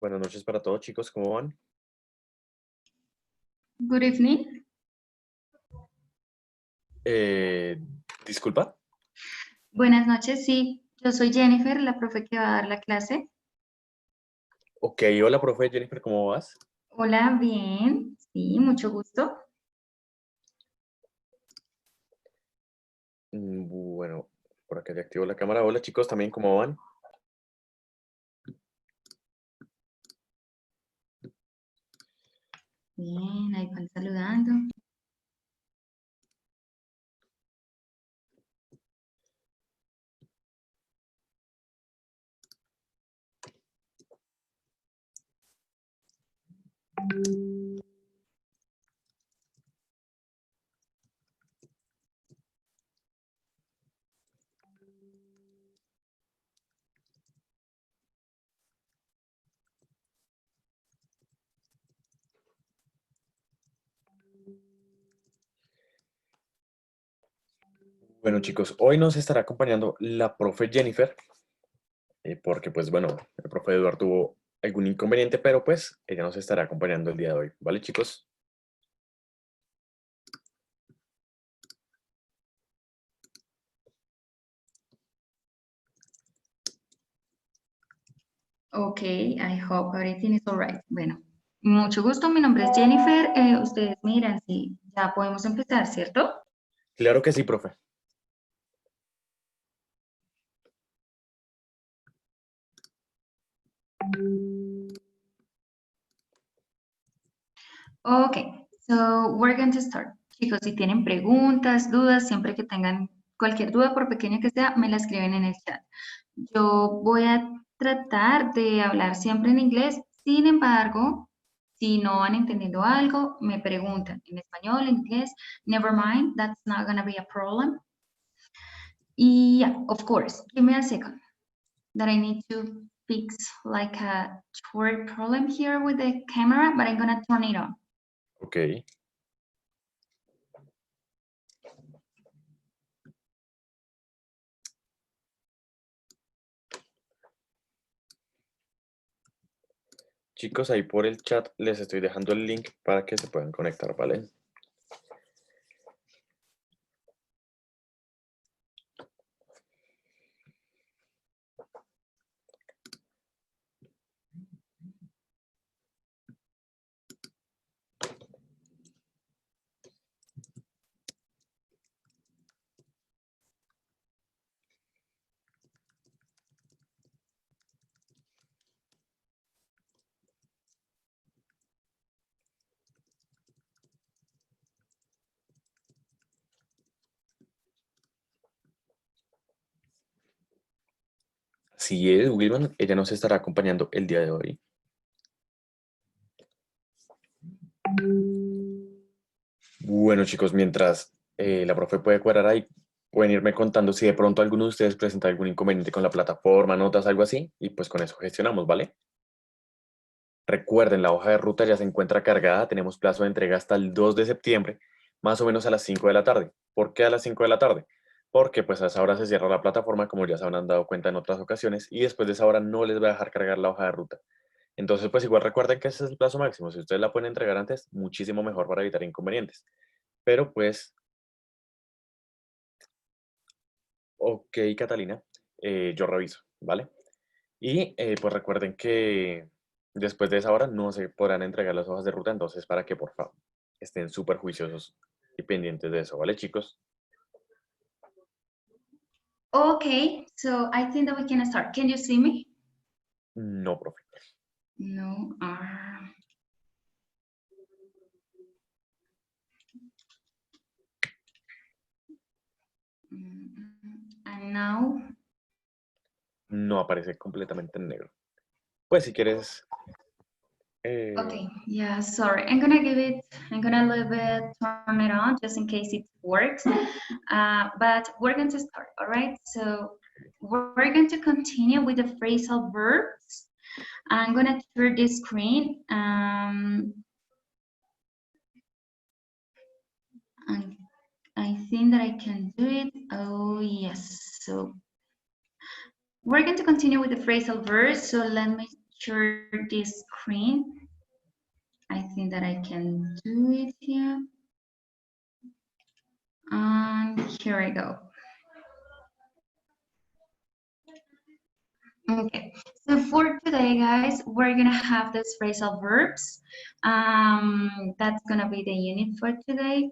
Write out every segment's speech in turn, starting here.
Buenas noches para todos, chicos, ¿cómo van? Good evening. Disculpa. Buenas noches, sí. Yo soy Jennifer, la profe que va a dar la clase. Ok, hola, profe Jennifer, ¿cómo vas? Hola, bien. Sí, mucho gusto. Bueno, por acá ya activo la cámara. Hola, chicos, también, ¿cómo van? Bien, ahí van saludando. Bueno, chicos, hoy nos estará acompañando la profe Jennifer, porque, pues, bueno, el profe Eduardo tuvo algún inconveniente, pero, pues, ella nos estará acompañando el día de hoy, ¿vale, chicos? Ok, I hope everything is all right. Bueno, mucho gusto. Mi nombre es Jennifer. Ustedes miran, sí, ya podemos empezar, ¿cierto? Claro que sí, profe. Ok, so we're going to start. Chicos, si tienen preguntas, dudas, siempre que tengan cualquier duda, por pequeña que sea, me la escriben en el chat. Yo voy a tratar de hablar siempre en inglés, sin embargo, si no van entendiendo algo, me preguntan en español, en inglés, never mind, that's not gonna be a problem. Yeah, of course, give me a second that I need to fix like a short problem here with the camera, but I'm gonna turn it on. Ok. Chicos, ahí por el chat les estoy dejando el link para que se puedan conectar, ¿vale? Así es, Wilman, ella nos estará acompañando el día de hoy. Bueno, chicos, mientras la profe puede cuadrar ahí, pueden irme contando si de pronto alguno de ustedes presenta algún inconveniente con la plataforma, notas, algo así, y pues con eso gestionamos, ¿vale? Recuerden, la hoja de ruta ya se encuentra cargada, tenemos plazo de entrega hasta el 2 de septiembre, más o menos a las 5 de la tarde. ¿Por qué a las 5 de la tarde? Porque pues a esa hora se cierra la plataforma, como ya se habrán dado cuenta en otras ocasiones, y después de esa hora no les va a dejar cargar la hoja de ruta. Entonces, pues igual recuerden que ese es el plazo máximo. Si ustedes la pueden entregar antes, muchísimo mejor para evitar inconvenientes. Pero pues, ok, Catalina, yo reviso, ¿vale? Y pues recuerden que después de esa hora no se podrán entregar las hojas de ruta, entonces para que por favor estén súper juiciosos y pendientes de eso, ¿vale, chicos? Okay, so I think that we can start. Can you see me? No, profe. No. And now, No aparece completamente en negro. Pues si quieres, okay, yeah, sorry. I'm gonna leave it, turn it on just in case it works. But we're going to start, all right? So we're going to continue with the phrasal verbs. I'm gonna share this screen. And I think that I can do it. Oh, yes. So we're going to continue with the phrasal verbs. So let me share this screen. I think that I can do it here. And here we go. Okay, so for today, guys, we're gonna have these phrasal verbs. That's gonna be the unit for today.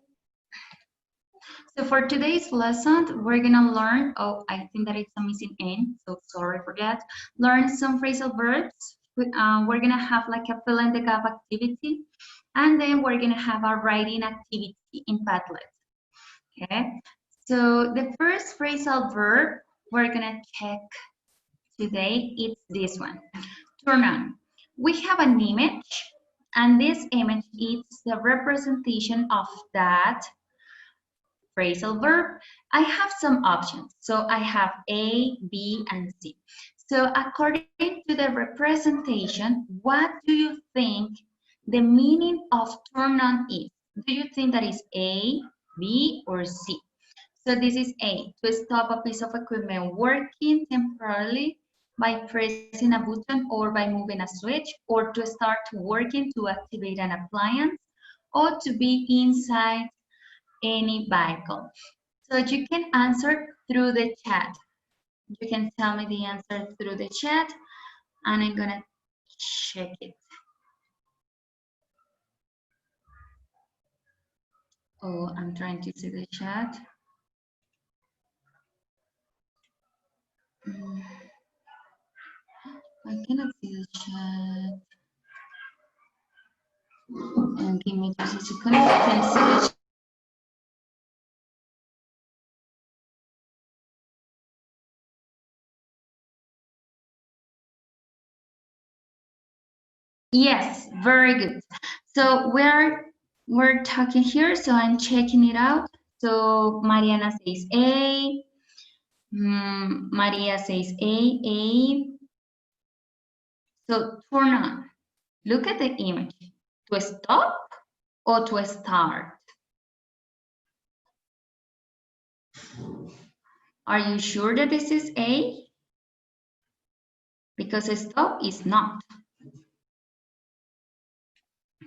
So for today's lesson, we're gonna learn, oh, I think that it's a missing N, so sorry for that. Learn some phrasal verbs. We're gonna have like a fill in the gap activity, and then we're gonna have a writing activity in Padlet. Okay, so the first phrasal verb we're gonna check today is this one. Turn on. We have an image, and this image is the representation of that phrasal verb. I have some options. So I have A, B, and C. So according to the representation, what do you think the meaning of turn on is? Do you think that is A, B, or C? So this is A, to stop a piece of equipment working temporarily by pressing a button or by moving a switch, or to start working to activate an appliance, or to be inside any vehicle. So you can answer through the chat. You can tell me the answer through the chat, and I'm gonna check it. Oh, I'm trying to see the chat. I cannot see the chat. And give me just a second. I can see the chat. Yes, very good. So we're talking here, so I'm checking it out. So Mariana says A, Maria says A. So turn on. Look at the image. To stop or to start? Are you sure that this is A? Because stop is not.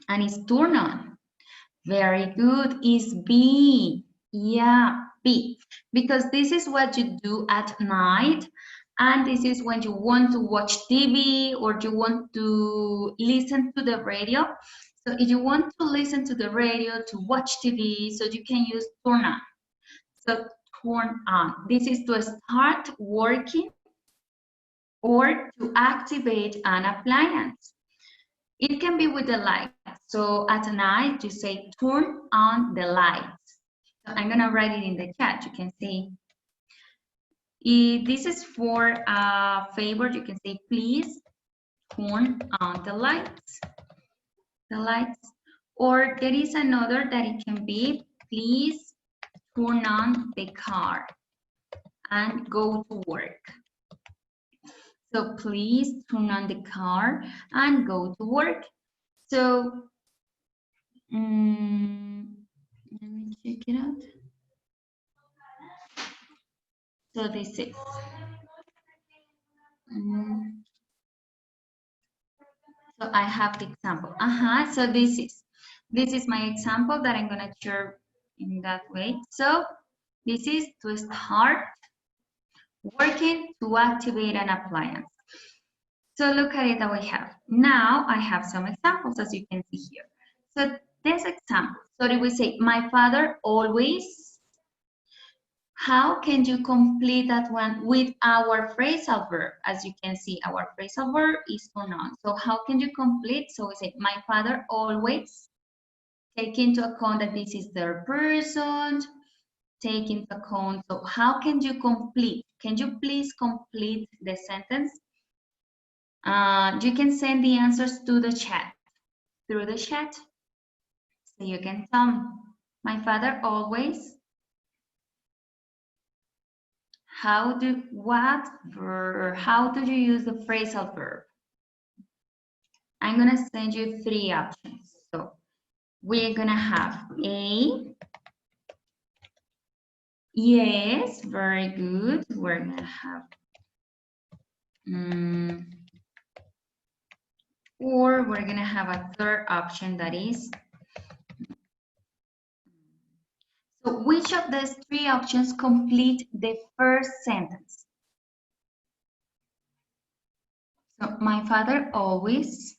And it's turn on. Very good. Is B. Yeah, B. Because this is what you do at night. And this is when you want to watch TV or you want to listen to the radio. So if you want to listen to the radio, to watch TV, so you can use turn on. So turn on. This is to start working or to activate an appliance. It can be with the light. So at night, you say turn on the lights. So I'm gonna write it in the chat. You can see. If this is for a favor, you can say please turn on the lights. The lights. Or there is another that it can be please turn on the car and go to work. So please turn on the car and go to work. So let me check it out. So this is. So I have the example. So this is my example that I'm gonna share in that way. So this is to start working to activate an appliance. So look at it that we have. Now I have some examples as you can see here. So this example, so we say, my father always, how can you complete that one with our phrasal verb? As you can see, our phrasal verb is turn on. So how can you complete? So we say, my father always, take into account that this is third person, take into account, so how can you complete? Can you please complete the sentence? You can send the answers to the chat, through the chat. So you can tell me, my father always, how do you use the phrasal verb? I'm gonna send you 3 options. So we're gonna have A, yes, very good. We're gonna have Or we're gonna have a third option that is, so which of these three options complete the first sentence? So my father always,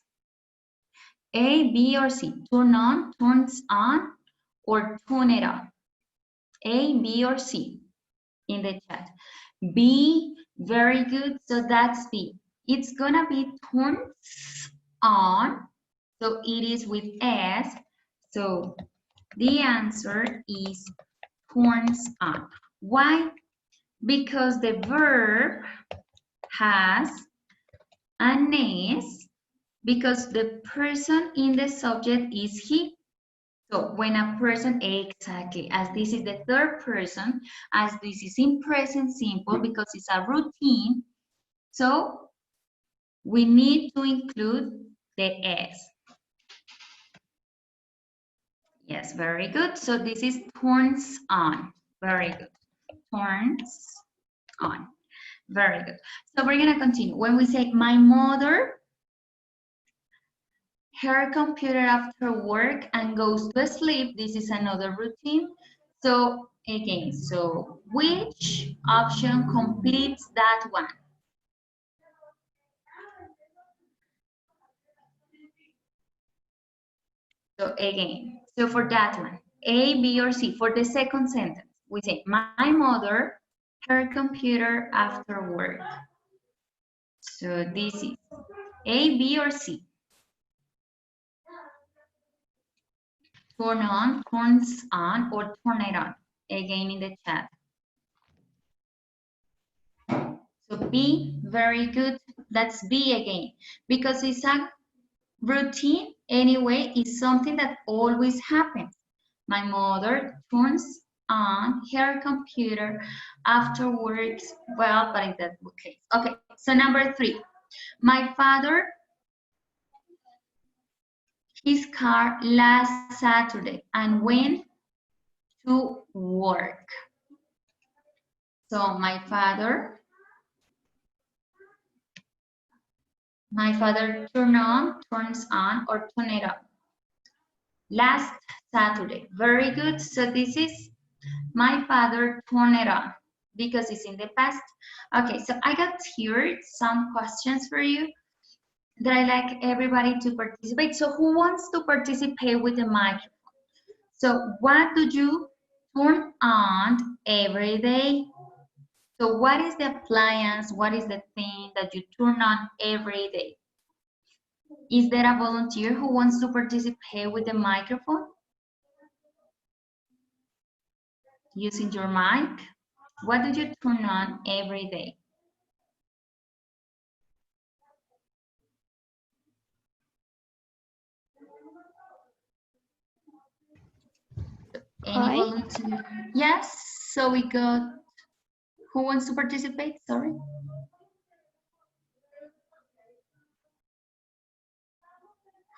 A, B, or C, turn on, turns on, or turn it on? A, B, or C in the chat. B, very good, so that's B. It's gonna be turns on, so it is with S, so the answer is turns on. Why? Because the verb has an S, because the person in the subject is he. So when a person, exactly, as this is the third person, as this is in present simple because it's a routine, so we need to include the S. Yes, very good. So this is turns on. Very good. Turns on. Very good. So we're going to continue. When we say my mother, her computer after work and goes to sleep, this is another routine. So again, so which option completes that one? So again, so for that one, A, B, or C, for the second sentence, we say my mother, her computer after work. So this is A, B, or C. Turn on, turns on, or turn it on. Again in the chat. So B, very good. That's B again. Because it's a routine anyway, it's something that always happens. My mother turns on her computer after work. Well, but in that case. Okay, so number 3. My father, his car last Saturday and went to work. So my father turns on, or turn it on. Last Saturday. Very good. So this is my father turned it on because it's in the past. Okay, so I got here some questions for you that I like everybody to participate. So who wants to participate with the microphone? So what do you turn on every day? So what is the appliance? What is the thing that you turn on every day? Is there a volunteer who wants to participate with the microphone? Using your mic? What do you turn on every day? Any Hi. volunteer? Yes, so we got, who wants to participate? Sorry.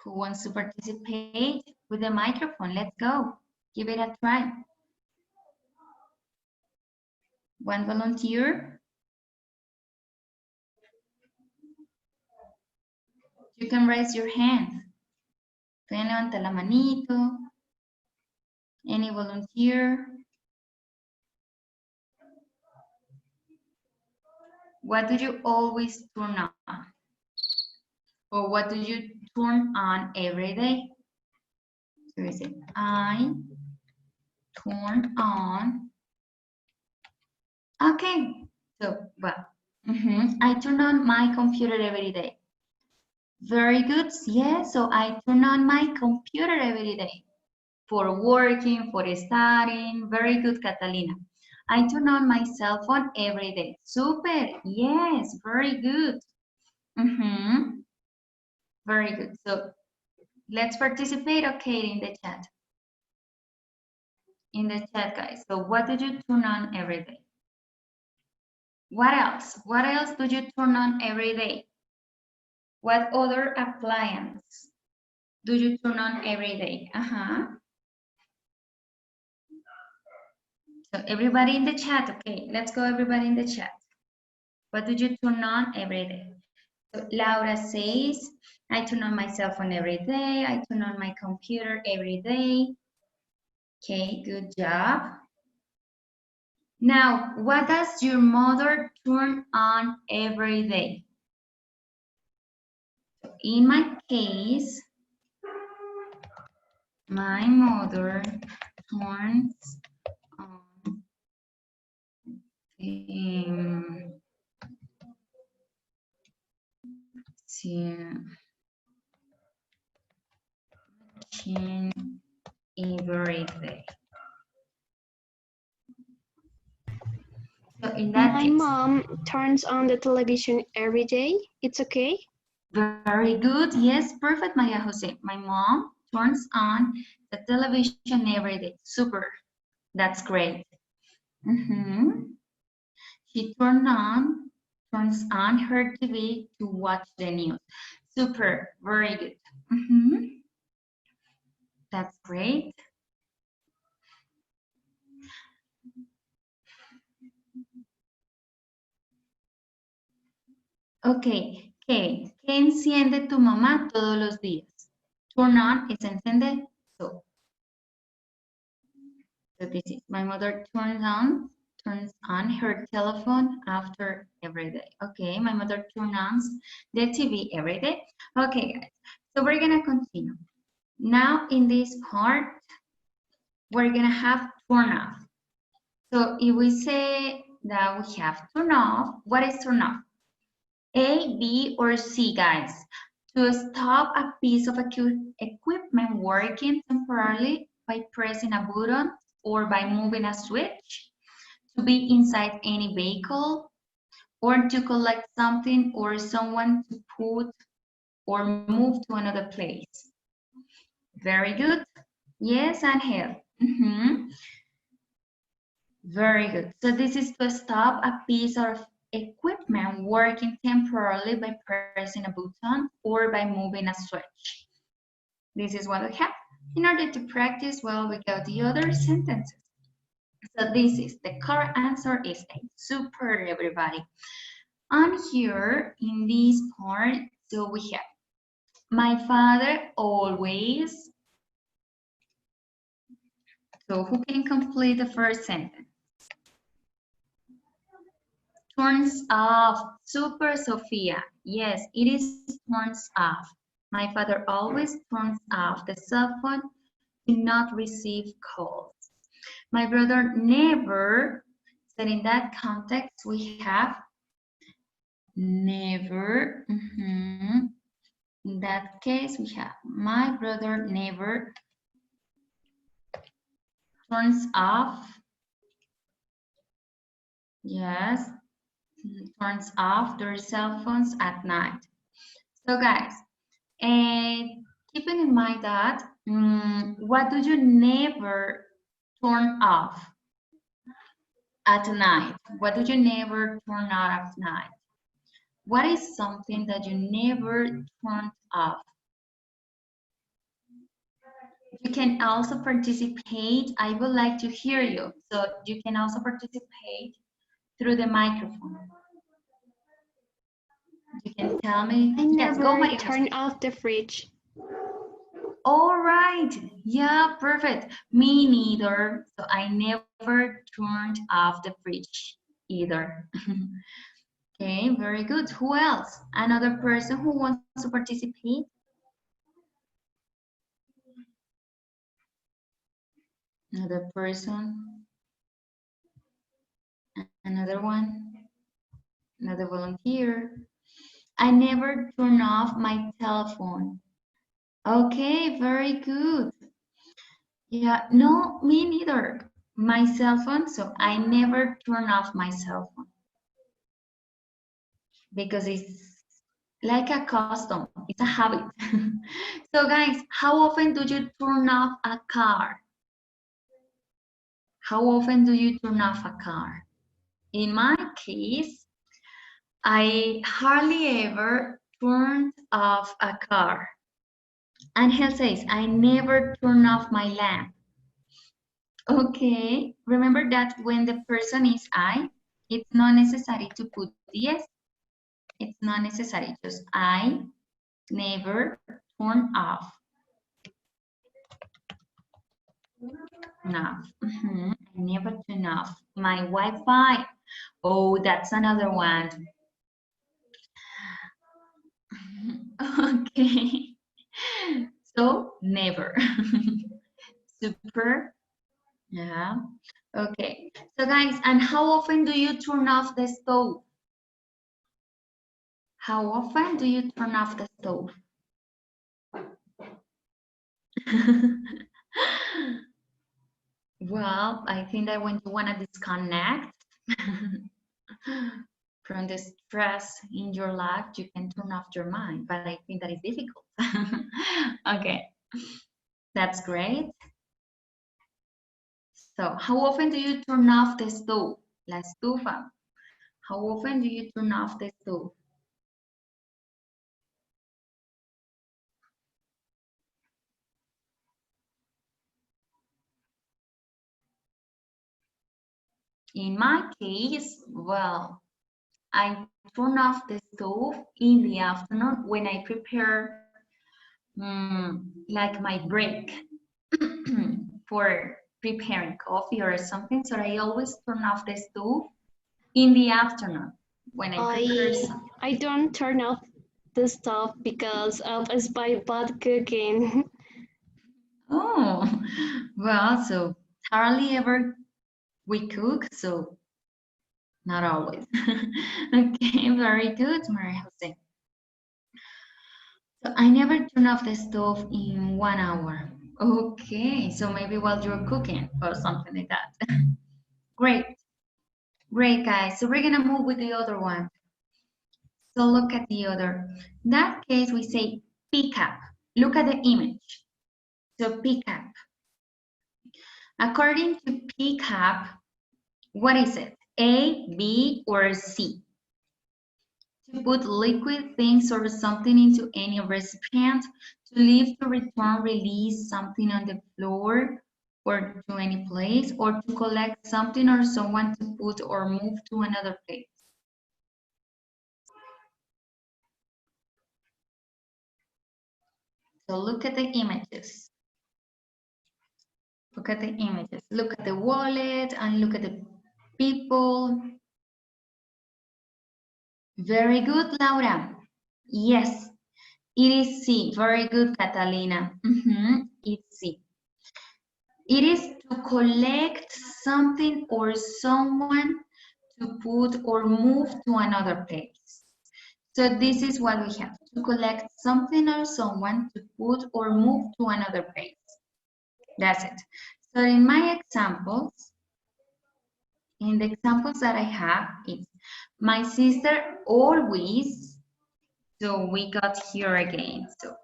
Who wants to participate with the microphone? Let's go. Give it a try. One volunteer. You can raise your hand. Pueden levantar la manito. Any volunteer? What do you always turn on? Or what do you turn on every day? So we say, I turn on. Okay, so, well, I turn on my computer every day. Very good. Yeah, so I turn on my computer every day for working, for studying. Very good, Catalina. I turn on my cell phone every day. Super. Yes, very good. Very good. So let's participate, okay, in the chat. In the chat, guys. So what do you turn on every day? What else? What else do you turn on every day? What other appliance do you turn on every day? So everybody in the chat, okay, let's go everybody in the chat. What do you turn on every day? So Laura says, I turn on my cell phone every day. I turn on my computer every day. Okay, good job. Now, what does your mother turn on every day? In my case, my mother turns on every day. So in that My case, mom turns on the television every day. It's okay? very good. Yes, perfect, Maria Jose. My mom turns on the television every day. Super. That's great. She turns on her TV to watch the news. Super. Very good. That's great. Ok, ¿qué enciende tu mamá todos los días? Turn on is encender. So this is my mother turns on her telephone after every day. Okay, my mother turns on the TV every day. Okay, guys. So we're gonna continue. Now in this part, we're gonna have turn off. So if we say that we have turn off, what is turn off? A, B, or C, guys. To stop a piece of equipment working temporarily by pressing a button or by moving a switch, to be inside any vehicle, or to collect something or someone to put or move to another place. Very good. Yes, Angel. Very good. So this is to stop a piece of equipment working temporarily by pressing a button or by moving a switch. This is what we have. In order to practice, well, we got the other sentences. So this is, the correct answer is A. Super, everybody. And here in this part, so we have, my father always. So who can complete the first sentence? Turns off. Super, Sophia. Yes, it is turns off. My father always turns off the cell phone to not receive calls. My brother never, so in that context we have never. In that case we have my brother never turns off. Yes, turns off their cell phones at night. So guys, keeping in mind that, what do you never turn off at night? What do you never turn off at night? What is something that you never turned off? You can also participate. I would like to hear you. So you can also participate through the microphone. You can tell me. I Yes, go, never Maria. turn off the fridge. All right. Yeah, perfect. Me neither. So I never turned off the fridge either. Okay, very good. Who else? Another person who wants to participate? Another person? Another one? Another volunteer? I never turn off my telephone. Okay, very good. Yeah, no, me neither. My cell phone, so I never turn off my cell phone. Because it's like a custom, it's a habit. So guys, how often do you turn off a car? How often do you turn off a car? In my case, I hardly ever turned off a car. Angel says, I never turn off my lamp. Okay, remember that when the person is I, it's not necessary to put the S. It's not necessary. Just I never turn off. Off. I never turn off my Wi-Fi. Oh, that's another one. Okay. So never. Super. Yeah. Okay. So guys, and how often do you turn off the stove? How often do you turn off the stove? Well, I think that when you want to disconnect from the stress in your life, you can turn off your mind, but I think that is difficult. Okay, that's great. So, how often do you turn off the stove? La estufa. How often do you turn off the stove? In my case, well, I turn off the stove in the afternoon when I prepare like my break for preparing coffee or something. So I always turn off the stove in the afternoon when I prepare something. I don't turn off the stove because of spy bad cooking. Oh, well, so hardly ever we cook, so not always. Okay, very good, Maria Jose. So I never turn off the stove in 1 hour. Okay, so maybe while you're cooking or something like that. Great, great guys. So we're gonna move with the other one. So look at the other. In that case, we say pick up. Look at the image. So pick up. According to pick up, what is it? A, B, or C? To put liquid things or something into any recipient, to leave, to return, release something on the floor or to any place, or to collect something or someone to put or move to another place. So look at the images. Look at the images. Look at the wallet and look at the people. Very good, Laura. Yes, it is C. Very good, Catalina. It's C. It is to collect something or someone to put or move to another place. So this is what we have, to collect something or someone to put or move to another place. That's it. So in my examples, in the examples that I have, it's my sister always, so we got here again. So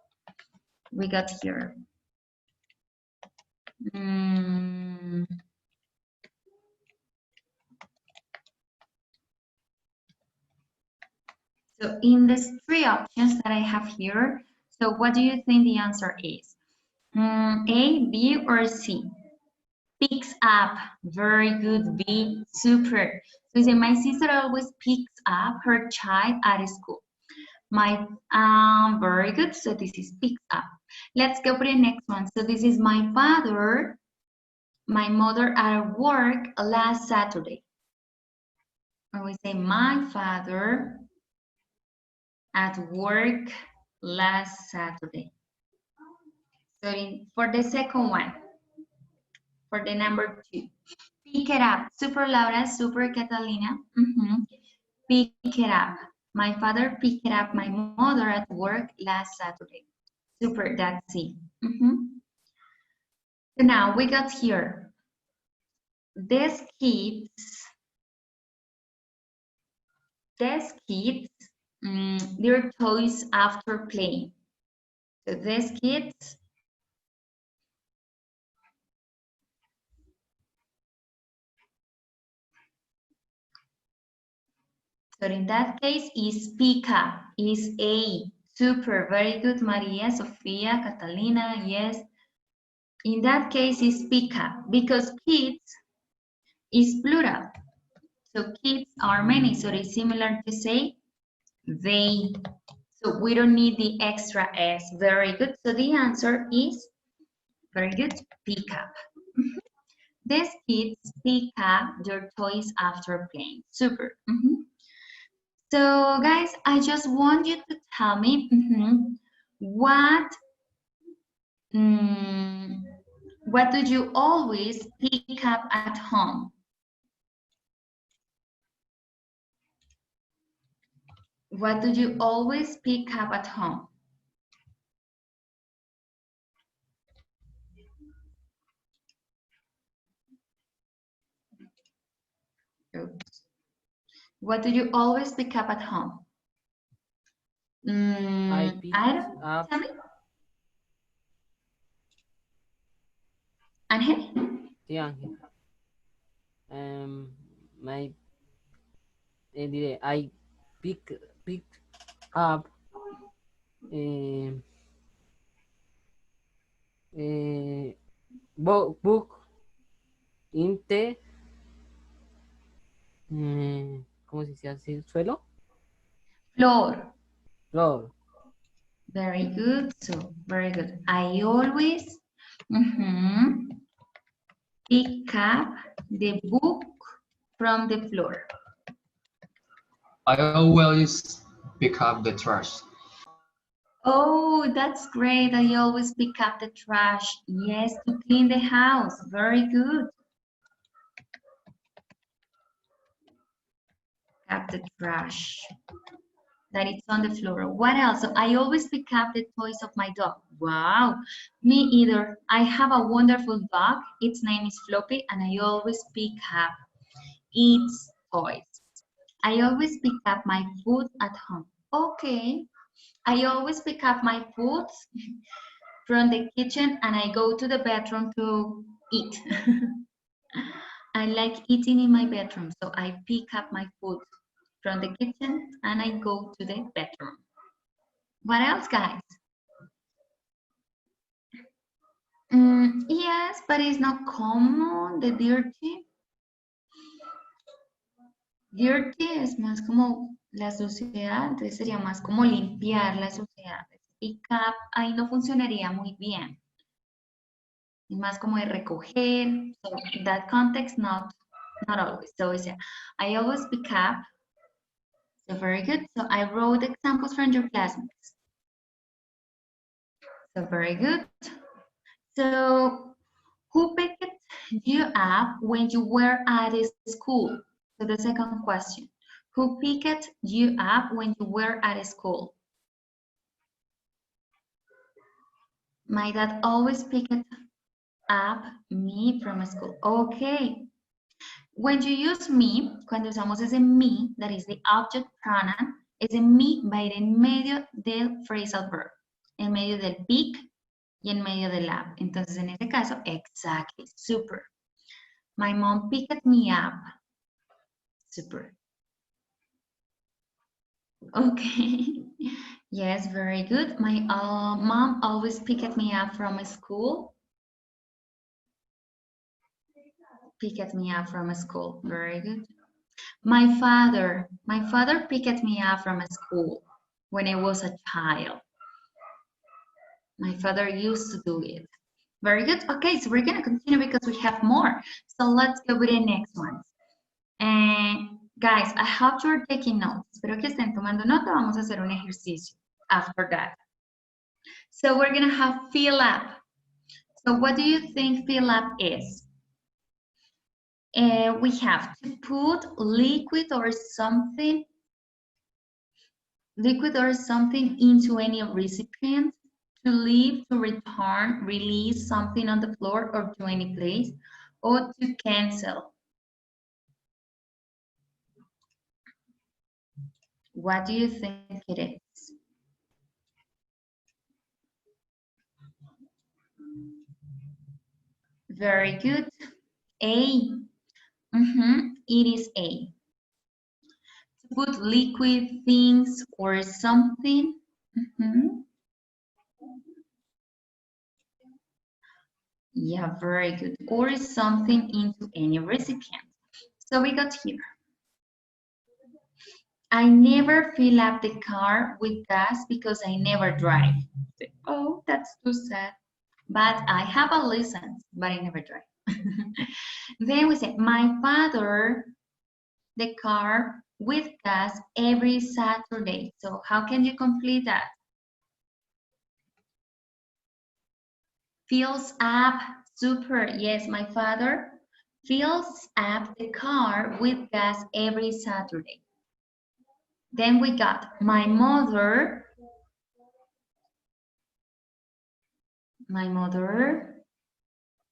we got here. So in these three options that I have here, so what do you think the answer is? A, B, or C? Picks up. Very good, B. Super. So say my sister always picks up her child at school. Very good. So this is picks up. Let's go for the next one. So this is my father, my mother at work last Saturday. Or we say my father at work last Saturday. So for the second one, for the number 2, pick it up. Super Laura, super Catalina. Pick it up. My father picked up my mother at work last Saturday. Super, that's it. So now we got here. These kids, their toys after playing. So these kids, so in that case is pick up, is A. Super, very good, Maria, Sofia, Catalina, yes. In that case is pick up because kids is plural. So kids are many, so it's similar to say They. So we don't need the extra S. Very good. So the answer is, very good, pick up. These kids pick up their toys after playing. Super. So guys, I just want you to tell me what what do you always pick up at home? What do you always pick up at home? Oops. What do you always pick up at home? I pick up. Tell me. Ángel? Sí, Ángel. My diré, I pick up book in the ¿cómo se dice así? ¿Suelo? Floor. Floor. Very good. So, very good. I always pick up the book from the floor. I always pick up the trash. Oh, that's great. I always pick up the trash. Yes, to clean the house. Very good. Pick up the trash that it's on the floor. What else? So I always pick up the toys of my dog. Wow, me either. I have a wonderful dog. Its name is Floppy, and I always pick up its toys. I always pick up my food at home. Okay. I always pick up my food from the kitchen and I go to the bedroom to eat. I like eating in my bedroom, so I pick up my food from the kitchen and I go to the bedroom. What else, guys? Yes, but it's not common, the dirty. Dirty es más como la suciedad, entonces sería más como limpiar la suciedad. Pick up ahí no funcionaría muy bien. Es más como de recoger. So that context, not always. So I always pick up. So very good. So I wrote examples from your classmates. So very good. So who picked you up when you were at school? So the second question. Who picked you up when you were at school? My dad always picked up me from school. Okay. When you use me, cuando usamos ese me, that is the object pronoun, ese me va a ir en medio del phrasal verb, en medio del pick y en medio del up. Entonces, en este caso, exactly, super. My mom picked me up. Super. Okay. Yes, very good. My mom always picked me up from school. Picked me up from school. Very good. My father picked me up from school when I was a child. My father used to do it. Very good. Okay, so we're going to continue because we have more. So let's go with the next one. And guys, I hope you're taking notes. Espero que estén tomando nota. Vamos a hacer un ejercicio after that. So we're going to have fill up. So what do you think fill up is? We have to put liquid or something into any recipient, to leave, to return, release something on the floor or to any place, or to cancel. What do you think it is? Very good. A. It is A. To put liquid things or something. Yeah, very good. Or something into any recipient. So we got here. I never fill up the car with gas because I never drive. Oh, that's too sad. But I have a license, but I never drive. Then we say, my father, the car with gas every Saturday. So how can you complete that? Fills up, super. Yes, my father fills up the car with gas every Saturday. Then we got my mother.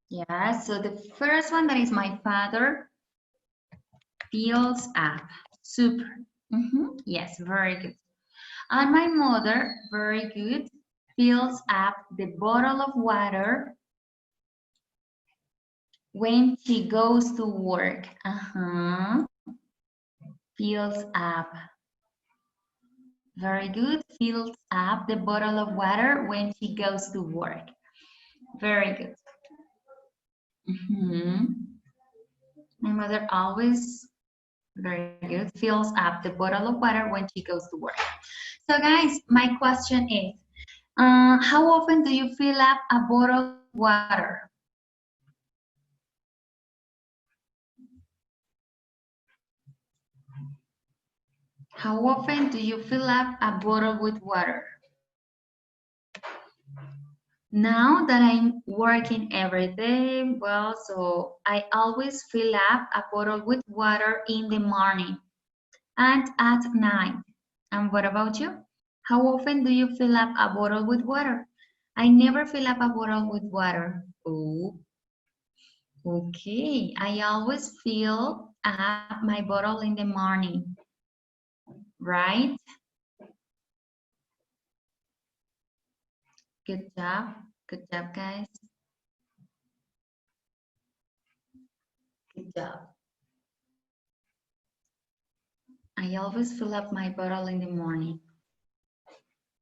Yeah, so the first one that is my father fills up. Super. Yes, very good. And my mother, very good, fills up the bottle of water when she goes to work. Fills up. Very good. Fills up the bottle of water when she goes to work. Very good. My mother always, very good, fills up the bottle of water when she goes to work. So guys, my question is, how often do you fill up a bottle of water? How often do you fill up a bottle with water? Now that I'm working every day, well, so I always fill up a bottle with water in the morning and at night. And what about you? How often do you fill up a bottle with water? I never fill up a bottle with water. Oh, okay. I always fill up my bottle in the morning, right? Good job. Good job, guys. Good job. I always fill up my bottle in the morning.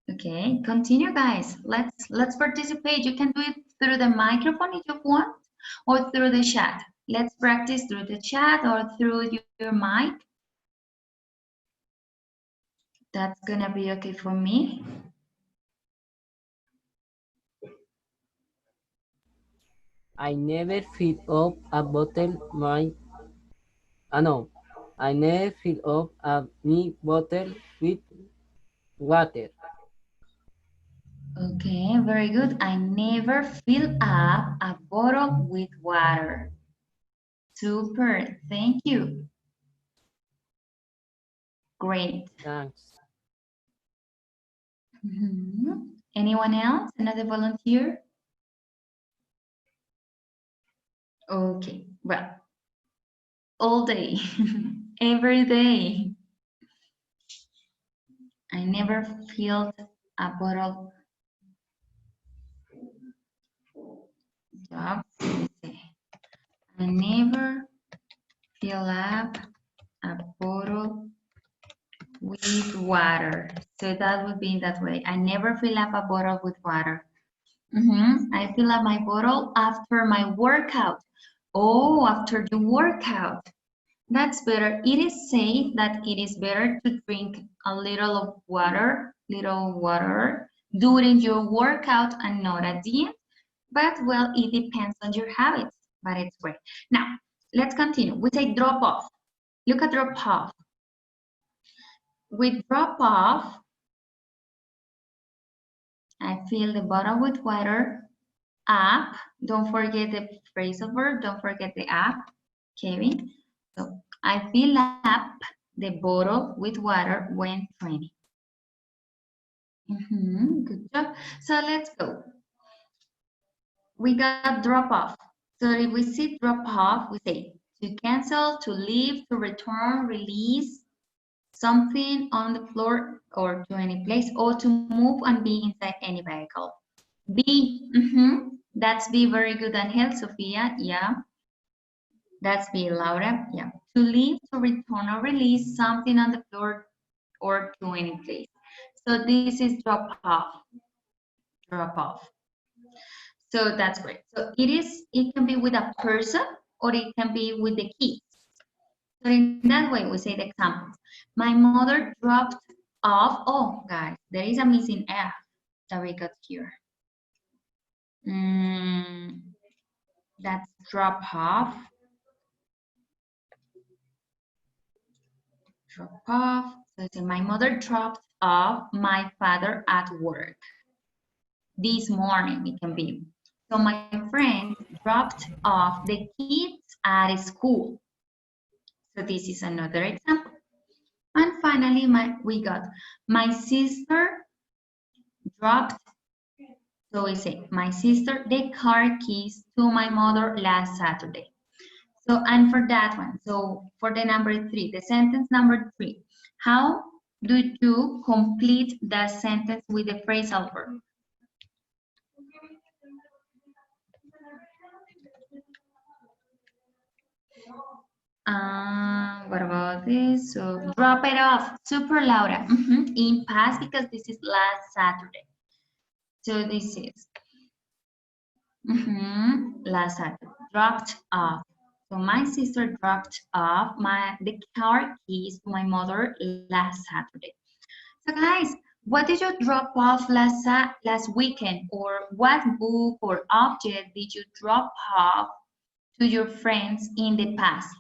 Okay, continue, guys. Let's participate. You can do it through the microphone if you want, or through the chat. Let's practice through the chat or through your mic. That's gonna be okay for me. I never fill up a bottle no. I never fill up a me bottle with water. Okay, very good. I never fill up a bottle with water. Super, thank you. Great. Thanks. Anyone else? Another volunteer? Okay, well, all day, every day. I never filled a bottle. Job. I never fill up a bottle with water. So that would be in that way. I never fill up a bottle with water. I fill up my bottle after my workout. Oh, after the workout. That's better. It is safe that it is better to drink a little water during your workout and not at the end. But well, it depends on your habits, but it's great. Now, let's continue. We say drop off. Look at drop off. With drop off, I fill the bottle with water. Up, don't forget the phrasal verb, don't forget the up, Kevin. So I fill up the bottle with water when training. Good job. So let's go. We got drop off. So if we see drop off, we say to cancel, to leave, to return, release something on the floor or to any place, or to move and be inside any vehicle. Be, that's be very good and help, Sophia, yeah. That's be, Laura, yeah. To leave, to return or release something on the floor or to any place. So this is drop off, drop off. So that's great. So it can be with a person or it can be with the kids. So in that way, we say the examples. My mother dropped off. Oh, guys, there is a missing F that we got here. That's drop off. Drop off. So say, my mother dropped off my father at work. This morning, it can be. So my friend dropped off the kids at school. So this is another example. And finally, we got my sister dropped. So we say, my sister, the car keys to my mother last Saturday. So, and for that one, so for the number 3, the sentence number 3, how do you complete the sentence with the phrasal verb? What about this? So drop it off, super Laura. In past because this is last Saturday. So this is last Saturday, dropped off. So my sister dropped off the car keys to my mother last Saturday. So guys, what did you drop off last weekend? Or what book or object did you drop off to your friends in the past?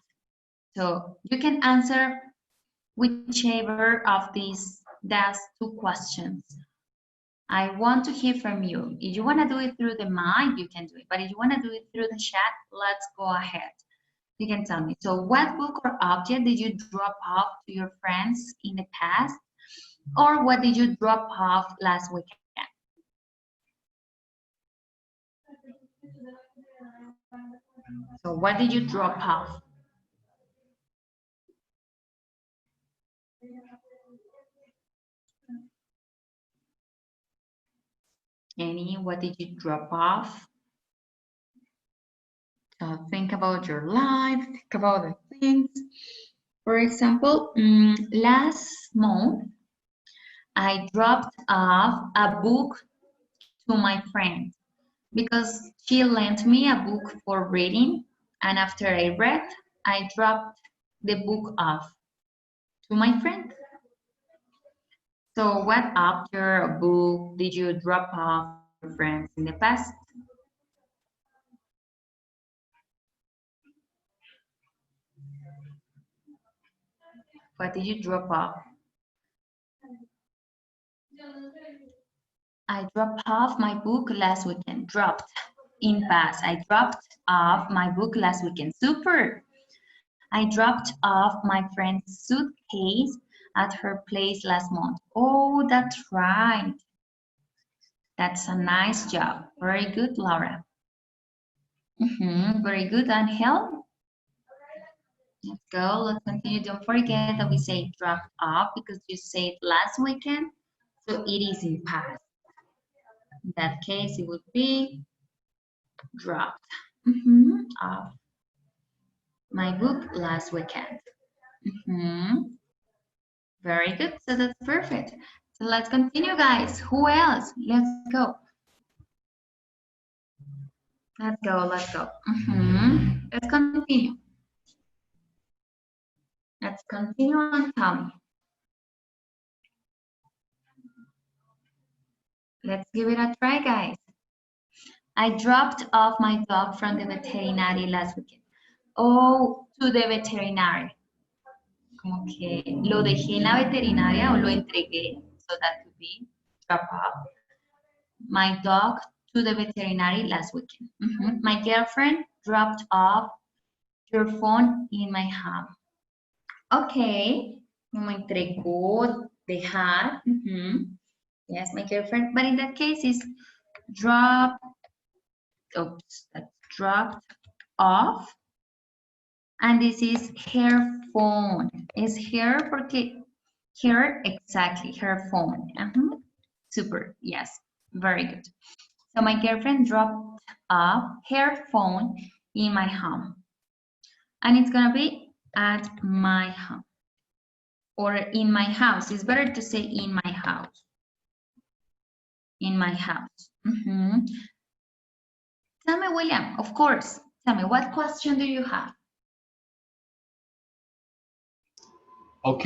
So you can answer whichever of these 2 questions. I want to hear from you. If you want to do it through the mic, you can do it. But if you want to do it through the chat, let's go ahead. You can tell me. So what book or object did you drop off to your friends in the past? Or what did you drop off last weekend? So what did you drop off? What did you drop off? So think about your life, think about the things. For example, last month, I dropped off a book to my friend because she lent me a book for reading, and after I read, I dropped the book off to my friend. So what object or book did you drop off to your friends in the past? What did you drop off? I dropped off my book last weekend. Dropped in past. I dropped off my book last weekend. Super. I dropped off my friend's suitcase at her place last month. Oh, that's right. That's a nice job. Very good, Laura. Very good, Angel. Let's go. Let's continue. Don't forget that we say dropped off because you said last weekend. So it is in past. In that case, it would be dropped off my book last weekend. Very good. So that's perfect. So let's continue, guys. Who else? Let's go. Let's go. Let's go. Let's continue. Let's continue on, Tommy. Let's give it a try, guys. I dropped off my dog from the veterinary last weekend. Oh, to the veterinary. Como que lo dejé en la veterinaria o lo entregué. So that could be drop off my dog to the veterinary last weekend. My girlfriend dropped off your phone in my home. Okay. Me entregó, dejar. Yes, my girlfriend. But in that case, it's dropped. Oops, that's dropped off. And this is her phone. Is her porque her, exactly, her phone. Super, yes, very good. So my girlfriend dropped off her phone in my home. And it's gonna be at my home. Or in my house. It's better to say in my house. In my house. Tell me, William, of course. Tell me, what question do you have? Ok,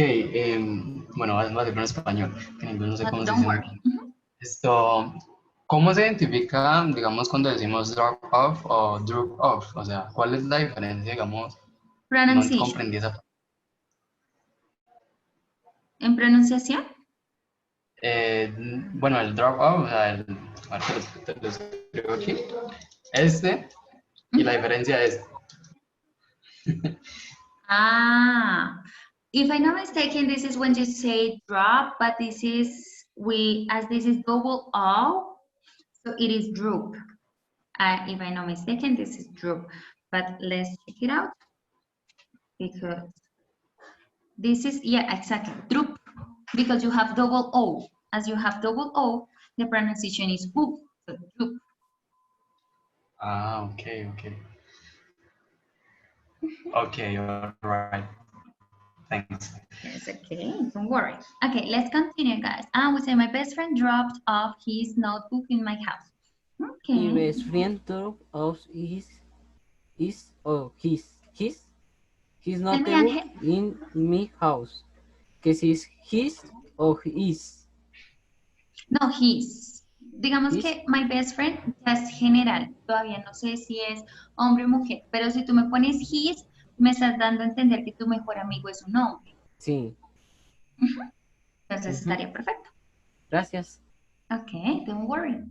bueno, voy a decirlo en español, que en inglés no sé But cómo se don't dice muy worry. bien. Esto, ¿cómo se identifica, digamos, cuando decimos drop off o drop off? O sea, ¿cuál es la diferencia, digamos? No Pronunciation. comprendí esa. ¿En pronunciación? Bueno, el drop off, o sea, a ver, lo escribo aquí. Este, y la diferencia es, Ah, if I'm not mistaken, this is when you say drop, but this is as this is double O, so it is droop. If I'm not mistaken, this is droop. But let's check it out because this is, yeah, exactly, droop, because you have double O. As you have double O, the pronunciation is oop, so droop. ok, ok. Ok, all right. Thanks. Yes, okay, don't worry. Okay, let's continue, guys. I would say my best friend dropped off his notebook in my house. My Okay. best friend drop off his Tell me, notebook Angel. in my house. Que si es his o his. No, his. Digamos His. que my best friend ya es general. Todavía no sé si es hombre o mujer, pero si tú me pones his, me estás dando a entender que tu mejor amigo es un hombre. Sí. Entonces estaría perfecto. Gracias. Okay, don't worry.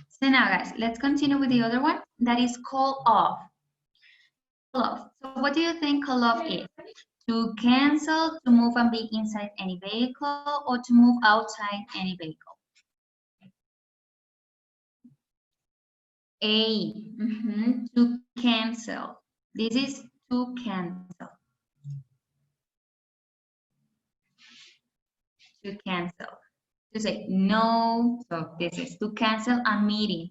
So now, guys, let's continue with the other one. That is call off. Call off. So what do you think call off is? To cancel, to move and be inside any vehicle, or to move outside any vehicle? A, to cancel. This is to cancel. To cancel. To say no, so this is to cancel a meeting.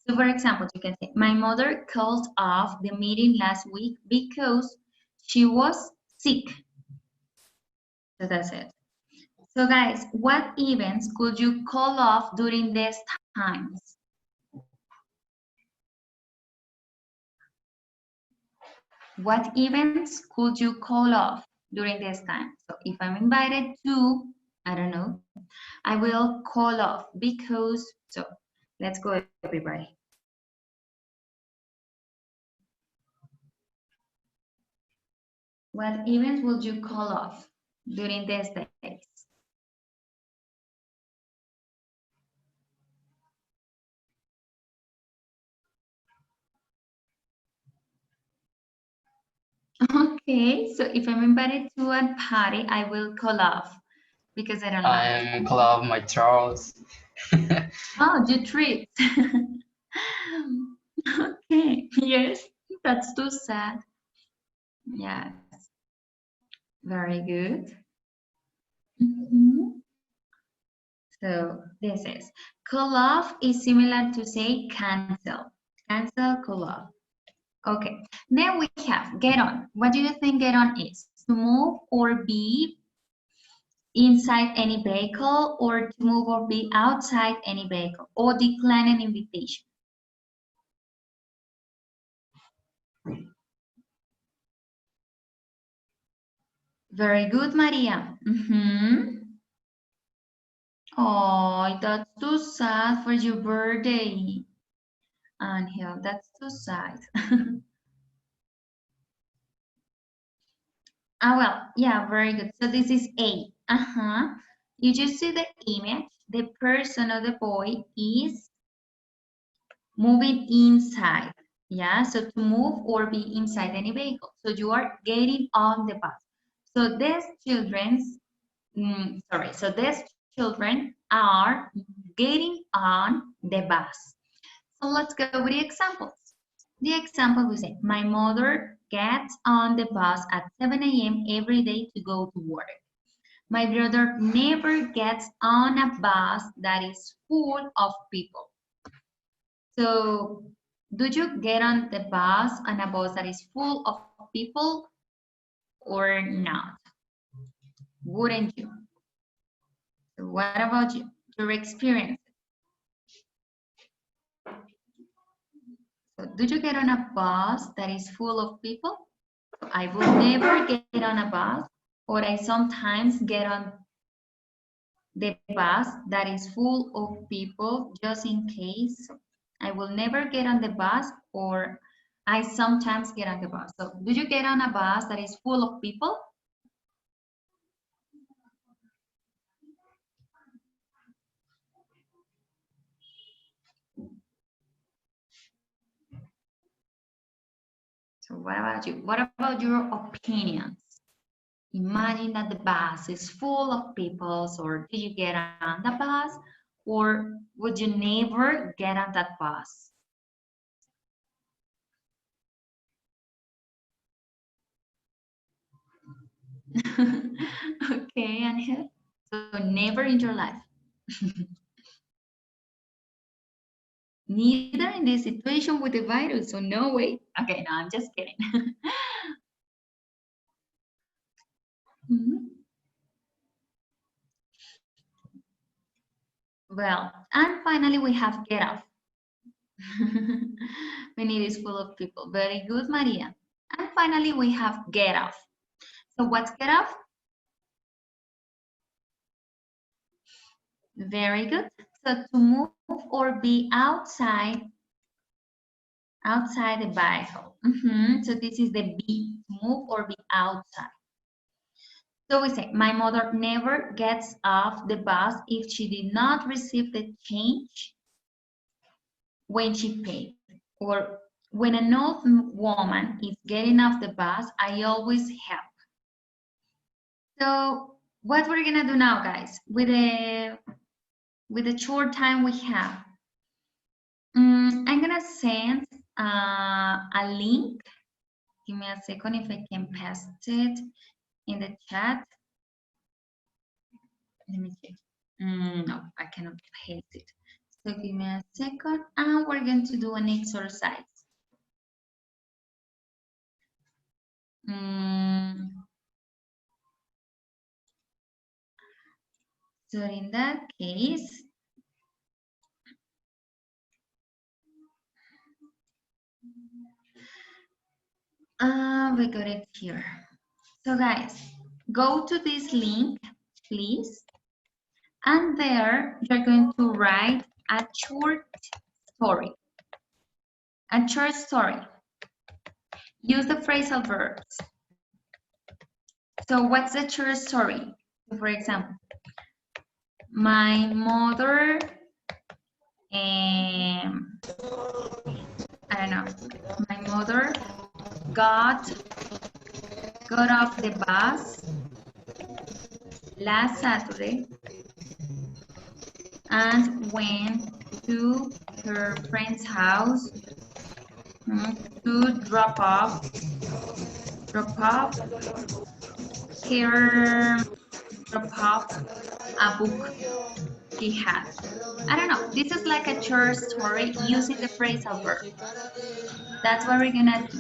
So for example, you can say, my mother called off the meeting last week because she was sick. So that's it. So guys, what events could you call off during these times? What events could you call off during this time? So if I'm invited to, I don't know, I will call off because, so let's go everybody. What events would you call off during these days? Okay, so if I'm invited to a party, I will call off because I don't like. I'm Club my Charles. Oh, you treat. Okay, yes, that's too sad. Yes, very good. So this is call off is similar to say cancel. Cancel, call off. Okay, then we have get on. What do you think get on is? To move or be inside any vehicle, or to move or be outside any vehicle, or decline an invitation. Very good, Maria. Oh, that's too sad for your birthday. Angel, that's too sad. Well, yeah, very good. So this is A. You just see the image. The person or the boy is moving inside. Yeah, so to move or be inside any vehicle. So you are getting on the bus. So these children are getting on the bus. So let's go with the examples. The example we say, my mother gets on the bus at 7 a.m. every day to go to work. My brother never gets on a bus that is full of people. So, do you get on the bus on a bus that is full of people or not? Wouldn't you? So what about you? Your experience? So, do you get on a bus that is full of people? I will never get on a bus or I sometimes get on the bus that is full of people just in case. I will never get on the bus, or I sometimes get on the bus. So do you get on a bus that is full of people? So what about you? What about your opinions? Imagine that the bus is full of people, or do you get on the bus, or would you never get on that bus? Okay, Angel. So never in your life. Neither in this situation with the virus, so no way. Okay, no, I'm just kidding. Well, and finally we have get off. When it is full of people. Very good, Maria. And finally we have get off. So what's get off? Very good. So to move or be outside the vehicle. So this is the be, to move or be outside. So we say, my mother never gets off the bus if she did not receive the change when she paid. Or when an old woman is getting off the bus, I always help. So what we're gonna do now, guys, with the short time we have, I'm gonna send a link. Give me a second if I can paste it in the chat. Let me check. No, I cannot paste it. So give me a second, and we're going to do an exercise. So in that case, we got it here. So guys, go to this link, please. And there, you're going to write a short story. A short story. Use the phrasal verbs. So what's a short story? For example, my mother, I don't know, my mother got off the bus last Saturday and went to her friend's house to drop off a book she had. I don't know, this is like a short story using the phrasal verb. That's what we're gonna do.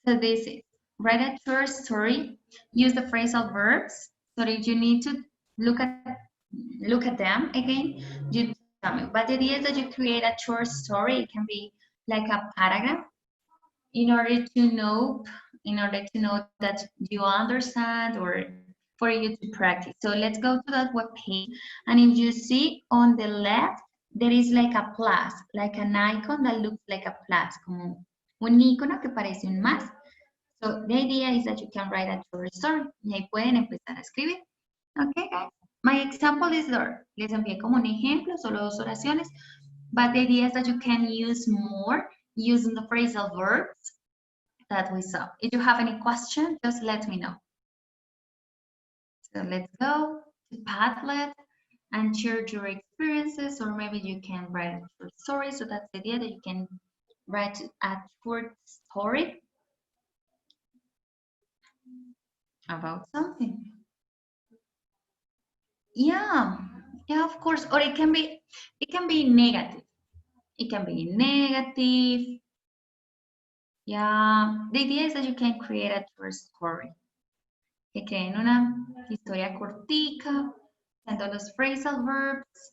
So this is, write a short story, use the phrasal verbs, so that you need to look at them again, you tell me. But the idea is that you create a short story. It can be like a paragraph in order to know that you understand, or for you to practice. So let's go to that web page, and if you see on the left, there is like a plus, like an icon that looks like a plus, como un icono que parece un más. So the idea is that you can write a short story. Y ahí pueden empezar a escribir. Okay, guys. My example is there. Les envié como un ejemplo, solo 2 oraciones. But the idea is that you can use more using the phrasal verbs that we saw. If you have any question, just let me know. So let's go to Padlet and share your experiences, or maybe you can write a short story. So that's the idea, that you can write a short story about something. Yeah, of course. Or it can be negative. It can be negative. Yeah, the idea is that you can create a short story. Que creen una historia cortica, usando los phrasal verbs.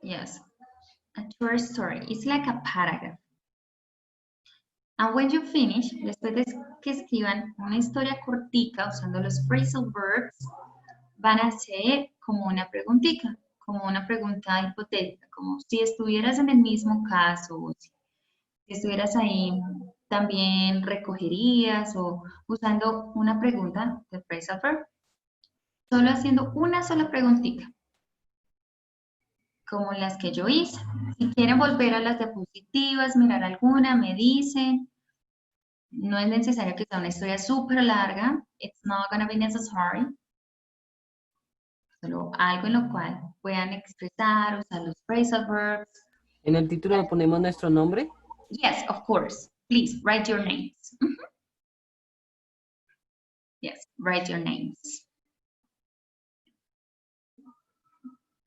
Yes, a short story. It's like a paragraph. And when you finish, después de que escriban una historia cortica usando los phrasal verbs, van a hacer como una preguntita, como una pregunta hipotética, como si estuvieras en el mismo caso, o si estuvieras ahí, también recogerías, o usando una pregunta de phrasal verb, solo haciendo una sola preguntita, como las que yo hice. Si quieren volver a las diapositivas, mirar alguna, me dicen. No es necesario que sea una historia súper larga. It's not going to be necessary. Solo algo en lo cual puedan expresar, usar los phrasal verbs. ¿En el título le ponemos nuestro nombre? Yes, of course. Please, write your names. Yes, write your names.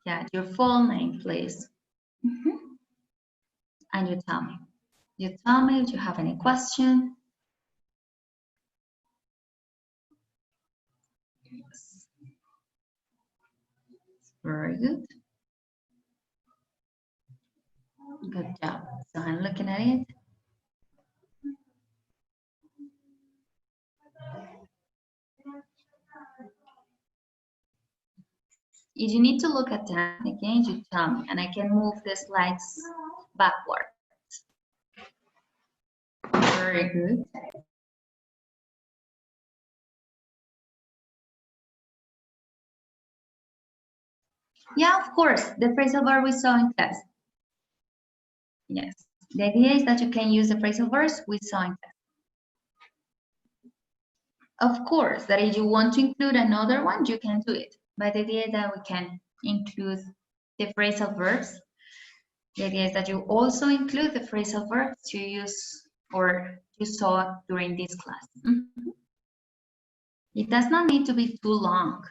Yeah, your full name, please. And you tell me. You tell me if you have any question. Yes. Very good. Good job. So I'm looking at it. If you need to look at that again, you tell me, and I can move the slides backward. Very good. Yeah, of course, the phrasal verb we saw in class. Yes, the idea is that you can use the phrasal verbs we saw in class. Of course, that if you want to include another one, you can do it. But the idea is that we can include the phrasal verbs. The idea is that you also include the phrasal verbs you use or you saw during this class. It does not need to be too long.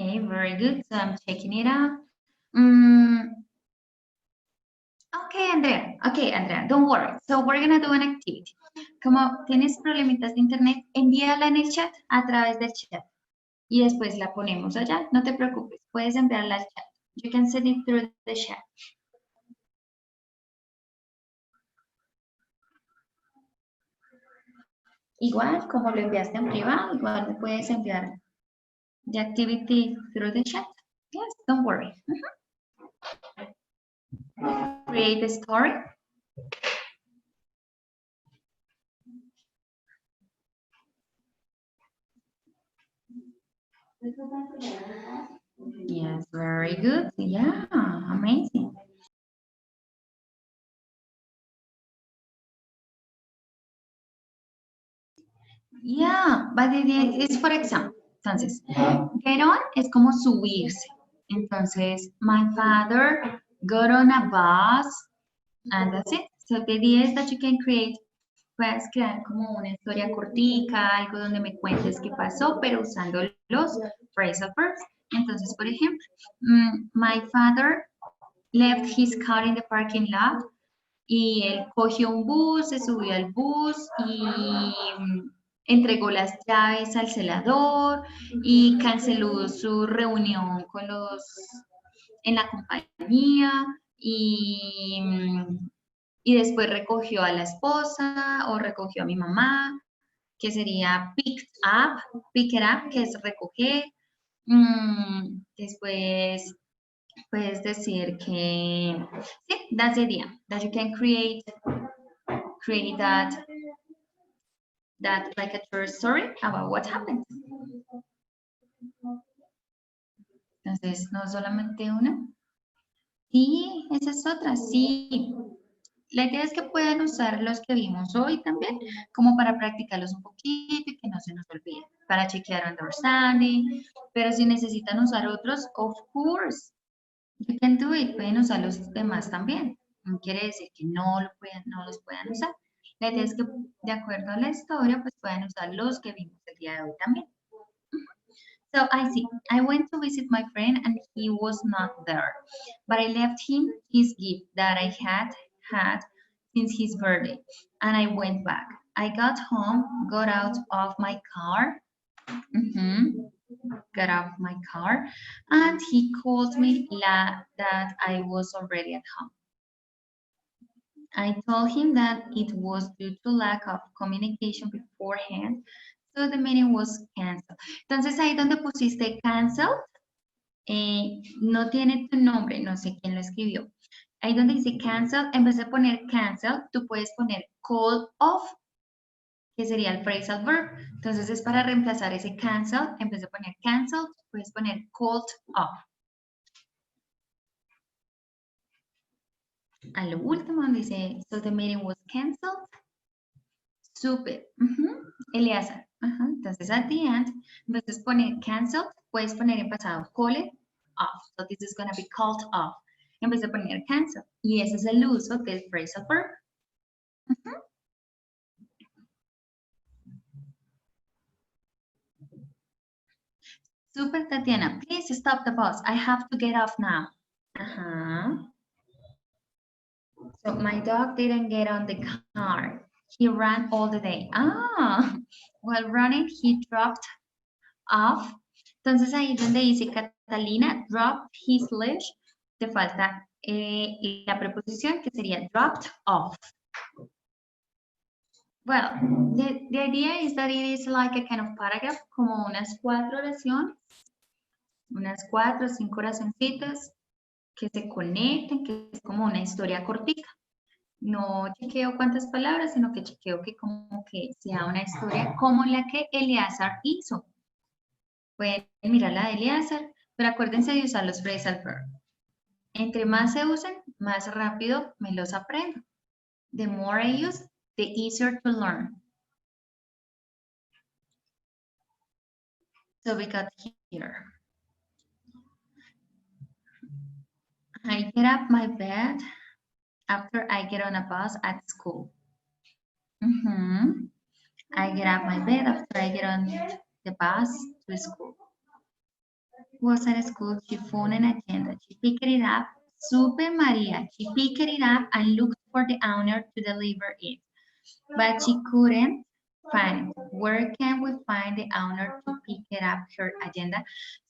Okay, very good. So I'm checking it out. Okay, Andrea, don't worry. So we're gonna do an activity. Como tienes problemitas de internet, envíala en el chat, a través del chat. Y después la ponemos allá. No te preocupes, puedes enviarla al chat. You can send it through the chat. Igual, como lo enviaste en privado, igual me puedes enviar the activity through the chat. Yes, don't worry. Create a story. Yes, very good. Yeah, amazing. Yeah, but the idea is, for example, entonces, get on es como subirse. Entonces, my father got on a bus, and that's it. So the idea is that you can create, puedes crear como una historia cortica, algo donde me cuentes qué pasó, pero usando los phrasal verbs. Entonces, por ejemplo, my father left his car in the parking lot y él cogió un bus, se subió al bus y entregó las llaves al celador y canceló su reunión con los en la compañía y después recogió a la esposa o recogió a mi mamá, que sería pick it up, que es recoger. Después puedes decir que, sí, that's the idea, that you can create that like a true story about what happened. Entonces, no solamente una. Sí, esa es otra, sí. La idea es que puedan usar los que vimos hoy también, como para practicarlos un poquito y que no se nos olvide, para chequear understanding, pero si necesitan usar otros, of course, you can do it, pueden usar los demás también. No quiere decir que no los puedan usar. La idea es que de acuerdo a la historia, pues puedan usar los que vimos el día de hoy también. So I see. I went to visit my friend and he was not there. But I left him his gift that I had since his birthday. And I went back. I got home, got out of my car. Got out of my car. And he called me that I was already at home. I told him that it was due to lack of communication beforehand, so the meeting was canceled. Entonces ahí donde pusiste canceled, no tiene tu nombre, no sé quién lo escribió. Ahí donde dice cancel, en vez de poner cancel, tú puedes poner call off, que sería el phrasal verb. Entonces es para reemplazar ese cancel, en vez de poner cancel, puedes poner called off. A lo último donde dice, so the meeting was canceled. Super. Eleazar. Entonces, at the end, en vez de poner canceled, puedes poner en pasado call it off. So this is going to be called off. En vez de poner cancel. Y ese es el uso del phrasal verb. Super, Tatiana. Please stop the bus. I have to get off now. So my dog didn't get on the car. He ran all the day. While running, he dropped off. Entonces ahí donde dice Catalina dropped his leash, te falta la preposición que sería dropped off. Well, the idea is that it is like a kind of paragraph, como unas 4 oraciones, unas 4 o 5 oracioncitas que se conecten, que es como una historia cortica. No chequeo cuántas palabras, sino que chequeo que como que sea una historia como la que Eleazar hizo. Pueden mirar la de Eleazar, pero acuérdense de usar los phrasal verbs. Entre más se usen, más rápido me los aprendo. The more I use, the easier to learn. So we got here. I get up my bed after I get on a bus at school. I get up my bed after I get on the bus to school. Was at school, she found an agenda. She picked it up. Super Maria. She picked it up and looked for the owner to deliver it. But she couldn't find it. Where can we find the owner to pick it up her agenda?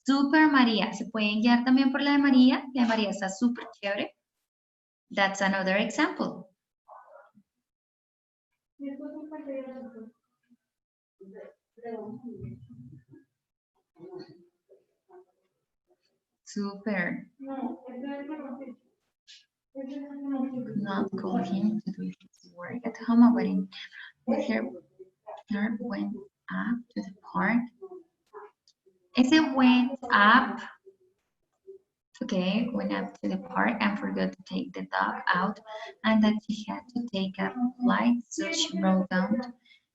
Super María. ¿Se pueden guiar también por la de María? La de María está súper chévere. That's another example. Super. Not call him to do his work at home, but with her went up to the park. Ese went up. Okay, went up to the park and forgot to take the dog out, and that she had to take a flight, so she wrote down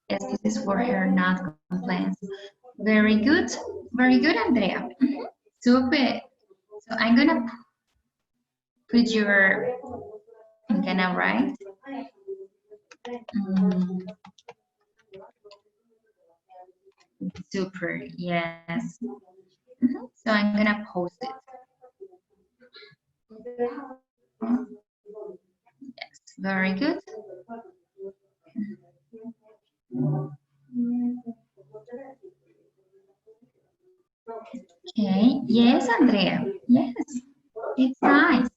excuses for her not complaints. Very good, Andrea. Super. So I'm gonna write. Mm, super, yes. So I'm gonna post it. Yes, very good. Okay, yes, Andrea. Yes, it's nice.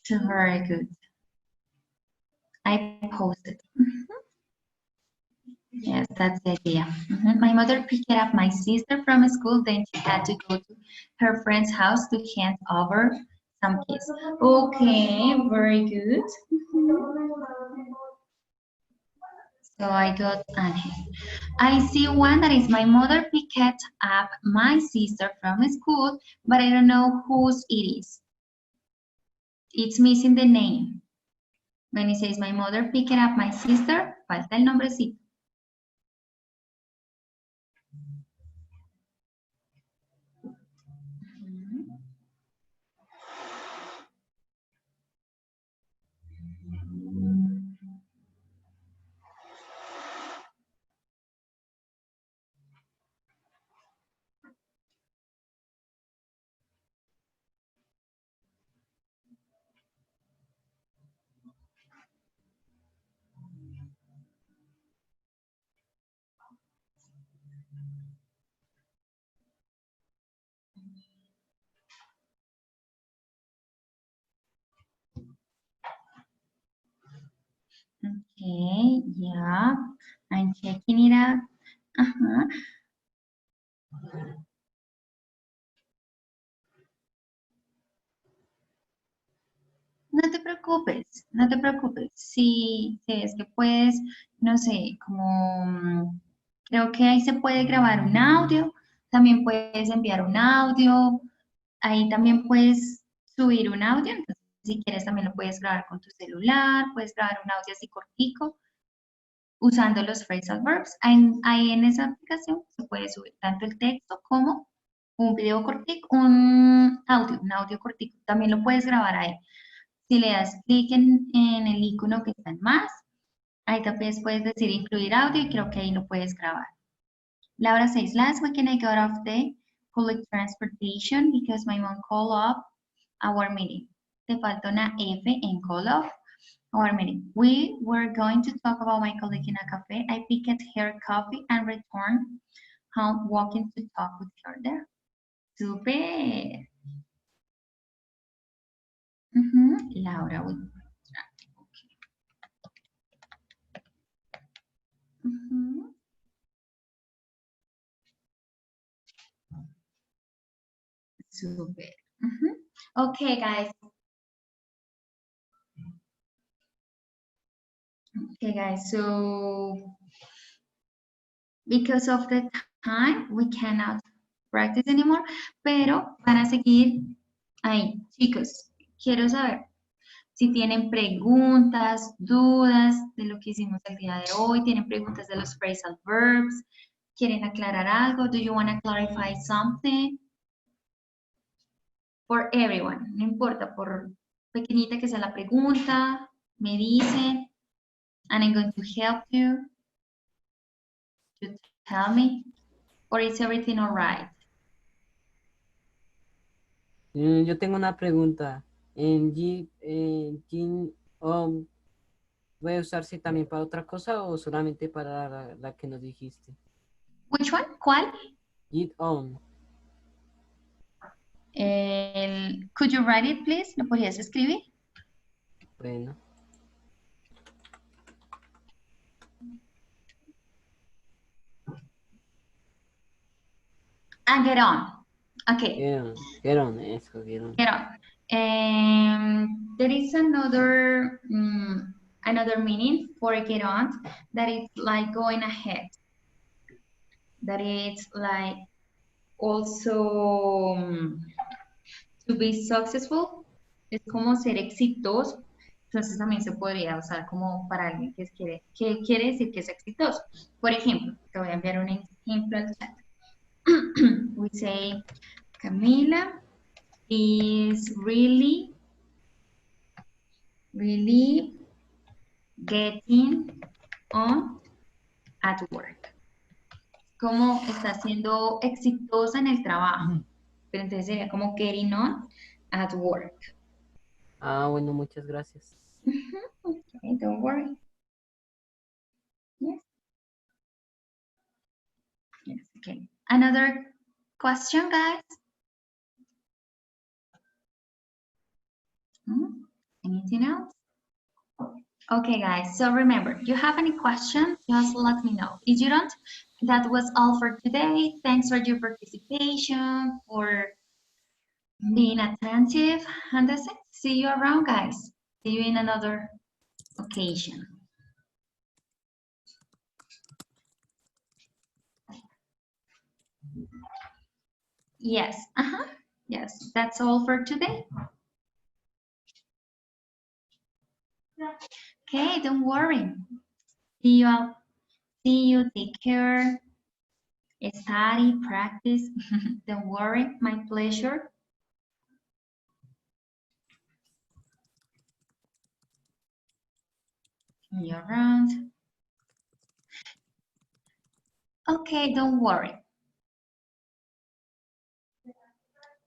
So very good. I posted. Yes, that's the idea. My mother picked up my sister from school, then she had to go to her friend's house to hand over some keys. Okay, very good. So I got Anne. I see one that is my mother picked up my sister from school, but I don't know whose it is. It's missing the name. When it says my mother picked up my sister, falta el nombrecito. Okay, yeah, I'm checking it out. No te preocupes, no te preocupes. Si es que puedes, no sé, como creo que ahí se puede grabar un audio, también puedes enviar un audio, ahí también puedes subir un audio, entonces si quieres también lo puedes grabar con tu celular, puedes grabar un audio así cortico, usando los phrasal verbs. Ahí en esa aplicación se puede subir tanto el texto como un video cortico, un audio cortico. También lo puedes grabar ahí. Si le das clic en el icono que está en más, ahí también puedes decir incluir audio y creo que ahí lo puedes grabar. Laura says, last weekend I got off the public transportation because my mom called off our meeting. Te falta una F en call off our meeting. We were going to talk about my colleague in a cafe. I picked her coffee and returned home walking to talk with her there. Super. Laura, okay. Super. Okay, guys. Okay, guys. So because of the time, we cannot practice anymore, pero van a seguir ahí. Chicos, quiero saber si tienen preguntas, dudas de lo que hicimos el día de hoy, tienen preguntas de los phrasal verbs, quieren aclarar algo, do you want to clarify something? For everyone, no importa, por pequeñita que sea la pregunta, me dicen, and I'm going to help you to tell me, or is everything all right? Yo tengo una pregunta. ¿Puede usarse también para otra cosa o solamente para la que nos dijiste? Which one? ¿Cuál? Get on. Could you write it, please? ¿Lo podrías escribir? Bueno. Get on. Okay. Get on, eso, get on. Get on. There is another meaning for get on that is like going ahead. that it's like also to be successful, es como ser exitoso. Entonces también se podría usar como para alguien que quiere decir que es exitoso. Por ejemplo, te voy a enviar un ejemplo al chat. We say, Camila is really getting on at work. Como está siendo exitosa en el trabajo. Pero entonces sería como getting on at work. Ah, bueno, muchas gracias. Okay, don't worry. Yes. Yes, okay. Another question, guys? Anything else? Okay, guys, so remember, you have any questions, just let me know. If you don't, that was all for today. Thanks for your participation, for being attentive, and that's it. See you around, guys. See you in another occasion. Yes, yes, that's all for today. Okay, don't worry. See you, take care, study, practice. Don't worry, my pleasure. See you around. Okay, don't worry.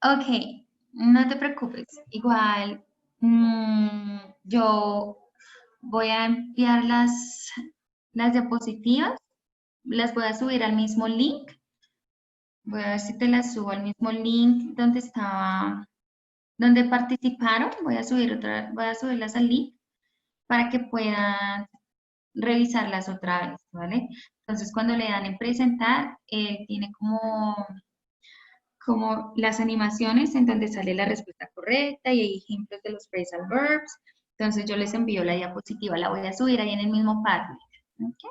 Okay, no te preocupes. Igual, yo voy a enviar las diapositivas. Las voy a subir al mismo link. Voy a ver si te las subo al mismo link donde participaron. Voy a subirlas al link para que puedan revisarlas otra vez, ¿vale? Entonces, cuando le dan en presentar, tiene como las animaciones en donde sale la respuesta correcta y hay ejemplos de los phrasal verbs. Entonces, yo les envío la diapositiva, la voy a subir ahí en el mismo Padlet. ¿Okay?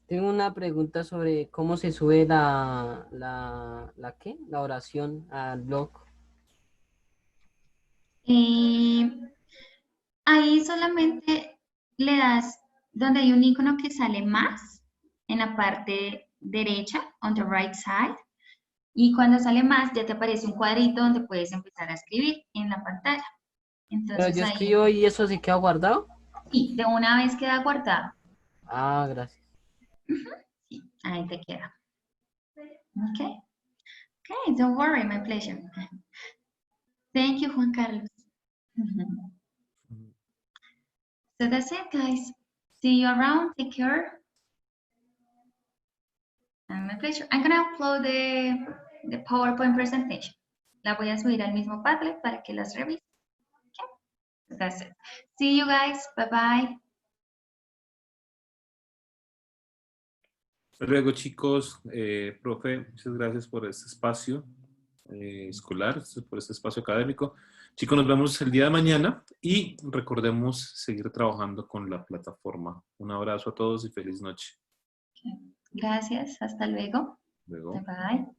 Tengo una pregunta sobre cómo se sube la oración al blog. Ahí solamente le das donde hay un icono que sale más en la parte derecha, on the right side. Y cuando sale más, ya te aparece un cuadrito donde puedes empezar a escribir en la pantalla. Entonces, Pero yo ahí, escribo y eso se queda guardado. sí, de una vez queda guardado. Ah, gracias. Sí, ahí te queda. Okay. Okay, don't worry, my pleasure. Thank you, Juan Carlos. So that's it, guys. See you around. Take care. And my pleasure. I'm gonna upload the PowerPoint presentation. La voy a subir al mismo Padlet para que las revisen. Okay. So that's it. See you guys. Bye bye. Hasta luego, chicos. Profe, muchas gracias por este espacio escolar, por este espacio académico. Chicos, nos vemos el día de mañana y recordemos seguir trabajando con la plataforma. Un abrazo a todos y feliz noche. Okay. Gracias. Hasta luego. Luego. Bye bye.